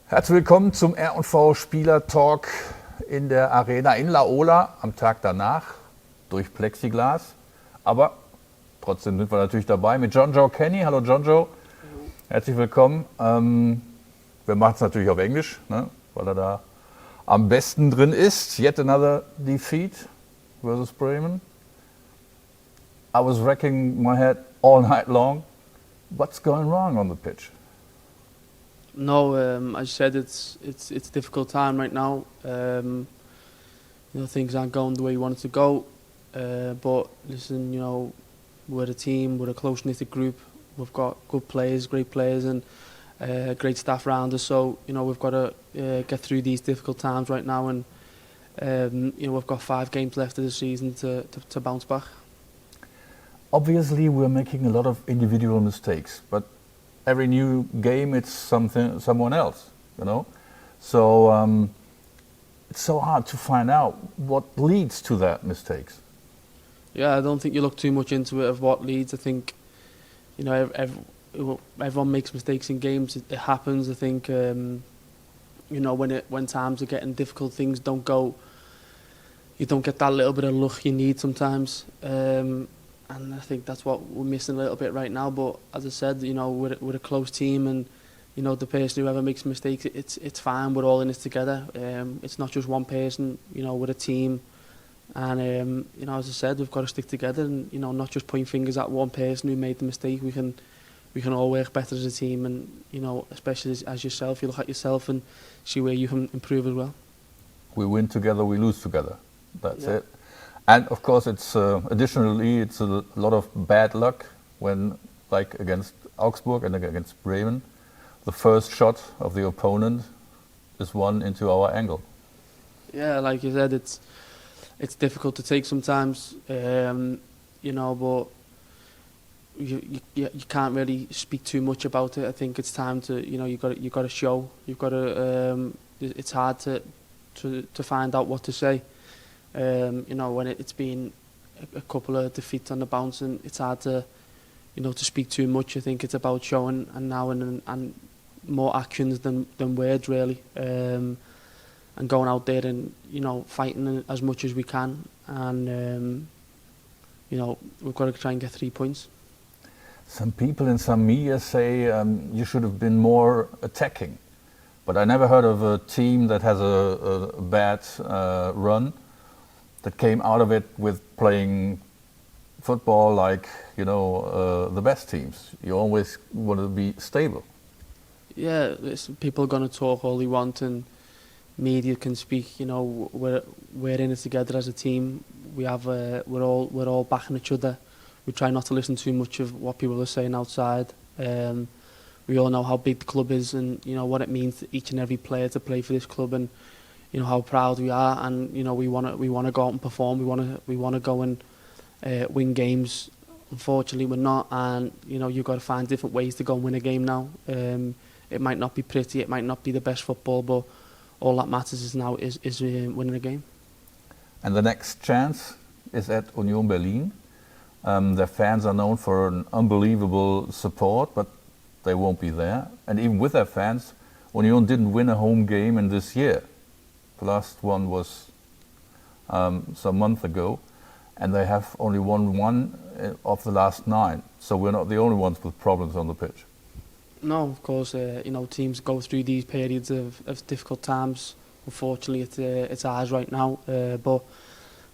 Herzlich willkommen zum R+V Spielertalk in der Arena in La Ola am Tag danach durch Plexiglas. Aber trotzdem sind wir natürlich dabei mit Jonjoe Kenny. Hallo Jonjoe, herzlich willkommen. Wir machen es natürlich auf Englisch, ne, weil er da am besten drin ist. Yet another defeat versus Bremen. I was racking my head all night long. What's going wrong on the pitch? No, as you said, it's a difficult time right now. Things aren't going the way you want it to go. But listen, we're a team, we're a close-knitted group. We've got good players, great players, and great staff around us. So we've got to get through these difficult times right now, and we've got 5 games left of the season to bounce back. Obviously, we're making a lot of individual mistakes, but every new game it's someone else, So it's so hard to find out what leads to that mistakes. Yeah, I don't think you look too much into it of what leads. I think everyone makes mistakes in games. It happens. I think when times are getting difficult, things don't go. You don't get that little bit of luck you need sometimes. And I think that's what we're missing a little bit right now. But as I said, we're a close team, and the person who ever makes mistakes, it's fine. We're all in this together. It's not just one person. We're a team, and as I said, we've got to stick together and not just point fingers at one person who made the mistake. We can all work better as a team, and especially as yourself, you look at yourself and see where you can improve as well. We win together, we lose together. That's it. And of course, it's additionally it's a lot of bad luck when, like against Augsburg and against Bremen, the first shot of the opponent is won into our angle. Yeah, like you said, it's difficult to take sometimes, but you can't really speak too much about it. I think it's time to you got to show. You've got to. It's hard to find out what to say. When it's been a couple of defeats on the bounce, and it's hard to speak too much. I think it's about showing and more actions than words really, and going out there and fighting as much as we can, and we've got to try and get 3 points. Some people in some media say you should have been more attacking, but I never heard of a team that has a bad run that came out of it with playing football like the best teams. You always want to be stable. Yeah, people are going to talk all they want, and media can speak. We're in it together as a team. We're all backing each other. We try not to listen too much of what people are saying outside. We all know how big the club is, and what it means to each and every player to play for this club, and how proud we are, and we want to go out and perform. We want to go and win games. Unfortunately, we're not, and you've got to find different ways to go and win a game now. It might not be pretty, it might not be the best football, but all that matters is now is winning a game. And the next chance is at Union Berlin. Their fans are known for an unbelievable support, but they won't be there. And even with their fans, Union didn't win a home game in this year. The last one was some month ago, and they have only won 1 of the last 9. So we're not the only ones with problems on the pitch. No, of course, teams go through these periods of difficult times. Unfortunately, it's ours right now. But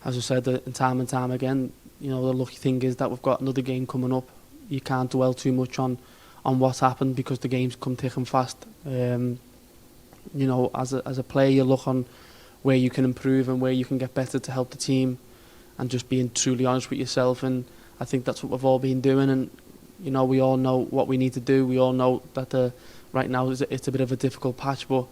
as I said, time and time again, the lucky thing is that we've got another game coming up. You can't dwell too much on what's happened because the games come thick and fast. As a player, you look on where you can improve and where you can get better to help the team, and just being truly honest with yourself. And I think that's what we've all been doing. And we all know what we need to do. We all know that right now it's a bit of a difficult patch, but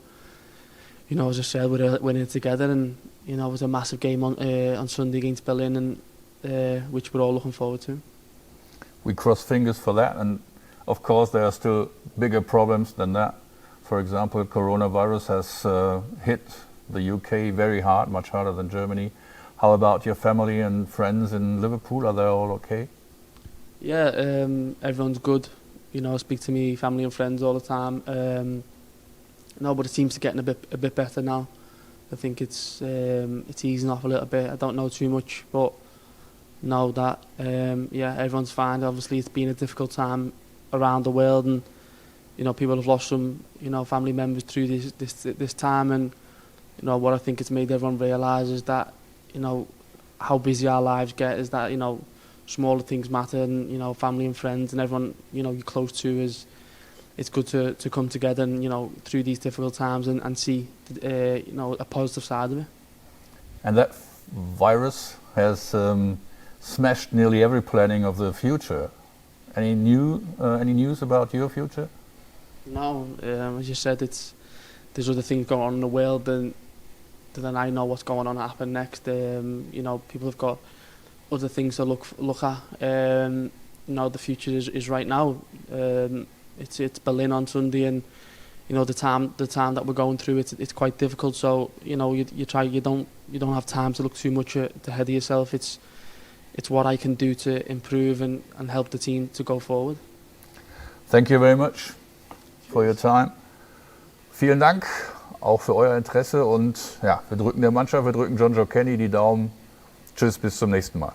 as I said, we're in it together. And it was a massive game on Sunday against Berlin, and which we're all looking forward to. We cross fingers for that, and of course there are still bigger problems than that. For example, coronavirus has hit the UK very hard, much harder than Germany. How about your family and friends in Liverpool? Are they all okay? Yeah, everyone's good. I speak to me family and friends all the time. No, but it seems to getting a bit better now. I think it's easing off a little bit. I don't know too much, but know that everyone's fine. Obviously, it's been a difficult time around the world, and people have lost some family members through this time, and what I think it's made everyone realise is that how busy our lives get, is that smaller things matter, and family and friends and everyone you're close to is. It's good to come together and through these difficult times and see a positive side of it. And that virus has smashed nearly every planning of the future. Any news about your future? No, as you said, there's other things going on in the world than I know what's going on to happen next. People have got other things to look at. The future is right now. It's Berlin on Sunday, and the time that we're going through, it's quite difficult. So you don't have time to look too much ahead of yourself. It's what I can do to improve and help the team to go forward. Thank you very much for your time. Vielen Dank auch für euer Interesse und ja, wir drücken der Mannschaft, wir drücken Jonjoe Kenny die Daumen. Tschüss, bis zum nächsten Mal.